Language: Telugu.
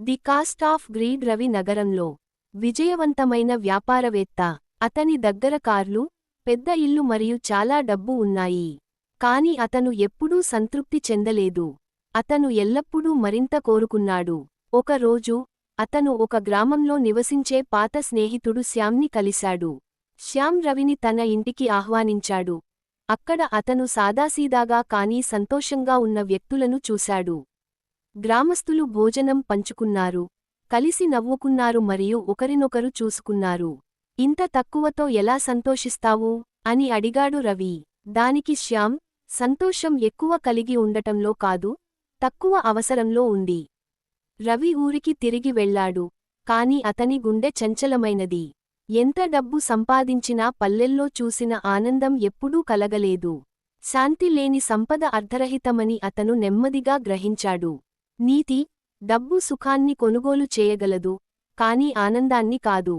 The cost of greed. Ravi నగరంలో విజయవంతమైన వ్యాపారవేత్త. అతని దగ్గర కార్లు, పెద్ద ఇల్లు మరియు చాలా డబ్బు ఉన్నాయి. కాని అతను ఎప్పుడూ సంతృప్తి చెందలేదు. అతను ఎల్లప్పుడూ మరింత కోరుకున్నాడు. ఒక రోజు అతను ఒక గ్రామంలో నివసించే పాత స్నేహితుడు శ్యామ్ని కలిశాడు. శ్యామ్ రవిని తన ఇంటికి ఆహ్వానించాడు. అక్కడ అతను సాదాసీదాగా కానీ సంతోషంగా ఉన్న వ్యక్తులను చూశాడు. గ్రామస్తులు భోజనం పంచుకున్నారు, కలిసి నవ్వుకున్నారు మరియు ఒకరినొకరు చూసుకున్నారు. ఇంత తక్కువతో ఎలా సంతోషిస్తావు అని అడిగాడు రవి. దానికి శ్యామ్, సంతోషం ఎక్కువ కలిగి ఉండటంలో కాదు, తక్కువ అవసరంలో ఉంది. రవి ఊరికి తిరిగి వెళ్లాడు. కాని అతని గుండె చంచలమైనది. ఎంత డబ్బు సంపాదించినా పల్లెల్లో చూసిన ఆనందం ఎప్పుడూ కలగలేదు. శాంతి లేని సంపద అర్ధరహితమని అతను నెమ్మదిగా గ్రహించాడు. నీతి, డబ్బు సుఖాన్ని కొనుగోలు చేయగలదు, కాని ఆనందాన్ని కాదు.